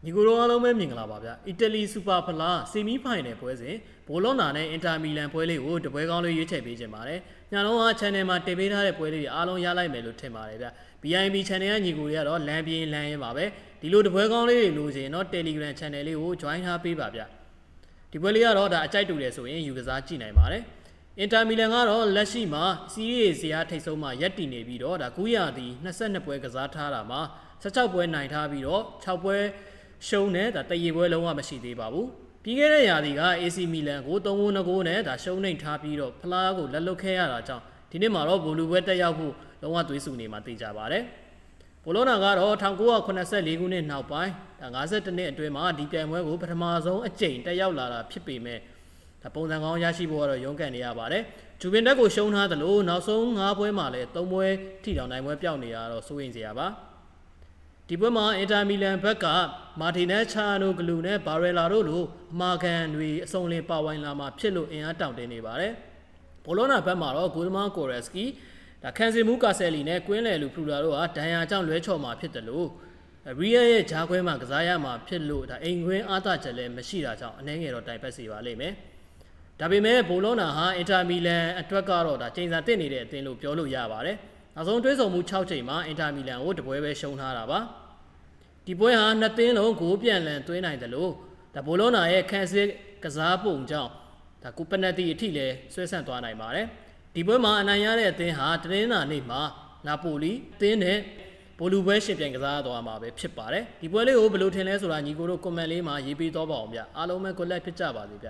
ညီကိုတို့အားလုံးပဲမြင်ကြပါဗျာအီတလီစူပါဖလားဆီမီဖိုင်နယ်ပွဲစဉ်ဘိုလောနာနဲ့အင်တာမီလန်ပွဲလေးကိုတပွဲကောင်းလေးရွေးချယ်ပေးခြင်းပါတယ်ညလုံးအား channel မှာတင်ပေးထားတဲ့ပွဲလေးတွေအားလုံးရလိုက်မယ်လို့ထင်ပါတယ်ဗျ BIB channel ကညီကိုတွေကတော့လမ်းပြင်းလမ်းရဲပါပဲဒီလိုတပွဲကောင်းလေးတွေလိုချင်တော့ Telegram channel လေးကို join ထားပေးပါဗျဒီပွဲလေးကတော့ဒါအကြိုက်တူတယ်ဆိုရင်ယူကစားကြည့်နိုင်ပါတယ်အင်တာမီလန်ကတော့လက်ရှိမှာစီးရီးဇယားထိပ်ဆုံးမှာရပ်တည်နေပြီးတော့ဒါ9ရာသီ22ပွဲကစားထားတာမှာ16ပွဲနိုင်ထားပြီးတော့6ပွဲရှုံးနဲ့ဒါတရေပွဲလုံးဝမရှိသေးပါဘူးပြီးခဲ့တဲ့ရာသီက AC မီလန်ကို3-2နဲ့ဒါရှုံးနိမ့်ထားပြီးတော့ဖလားကိုလက်လွတ်ခဲ့ရတာကြောင့်ဒီနေ့မှာတော့ဘိုလူပွဲတက်ရောက်ဖို့လုံးဝသွေးဆူနေမှာသိကြပါတယ်ဘိုလိုနာကတော့1984ခုနှစ်နောက်ပိုင်းဒါ52နှစ်အတွင်းမှာဒီပြိုင်ပွဲကိုပထမဆုံးအကြိမ်တက်ရောက်လာတာဖြစ်ပေမဲ့ဒါပုံစံကောင်းရရှိဖို့ကတော့ရုန်းကန်နေရပါတယ်ဂျူဗင်တက်ကိုရှုံးထားသလိုနောက်ဆုံး9ပွဲမှာလည်း3ပွဲထိတောင်နိုင်ပွဲပျောက်နေရတော့စိုးရိမ်စရာပါဒီပွဲမှာအင်တာမီလန်ဘက်ကမာတီနက်ချာနိုဂလူနဲ့ဘာရဲလာတို့လိုအမာခံတွေအစုံလင်ပါဝိုင်လာမှာဖြစ်လို့အင်အားတောင့်တင်းနေပါတယ်ဘိုလိုနာဘက်မှာတော့ဂိုဒမန်ကိုရက်စကီဒါခန်စီမူကာဆယ်လီနဲ့ကွင်းလယ်လူဖလူလာတို့ဟာဒဏ်ရာကြောင့်လွဲချော်မှာဖြစ်တယ်လို့ရီယယ်ရဲ့ဂျားခွဲမှာကစားရမှာဖြစ်လို့ဒါအိမ်ခွင်းအားသာချက်လည်းမရှိတာကြောင့်အနှဲငယ်တော့တိုင်ပတ်စီပါလိမ့်မယ်ဒါပေမဲ့ဘိုလိုနာဟာအင်တာမီလန်အတွက်ကတော့ဒါချိန်စာတက်နေတဲ့အသင်းလို့ပြောလို့ရပါတယ်နောက်ဆုံးတွဲဆုံမှု6ချိန်မှာအင်တာမီလန်ကိုတပွဲပဲရှုံးထားတာပါဒီပွဲဟာနှစ်သင်းလုံးဂိုးပြန်လန်သွင်းနိုင်တယ်လို့ဒါဘိုလိုနာရဲ့ခန်းစစ်ကစားပုံကြောင့်ဒါကူပနတီအထိလည်းဆွဲဆန့်သွားနိုင်ပါတယ်ဒီပွဲမှာအနိုင်ရတဲ့အသင်းဟာတနင်္လာနေ့မှာနာပိုလီအသင်းနဲ့ဘိုလူပွဲရှင်ပြိုင်ကစားသွားမှာပဲဖြစ်ပါတယ်ဒီပွဲလေးကိုဘယ်လိုထင်လဲဆိုတာညီကိုတို့ comment လေးမှာရေးပေးတော့ပါအောင်ဗျအားလုံးပဲ good luck ဖြစ်ကြပါစေဗျ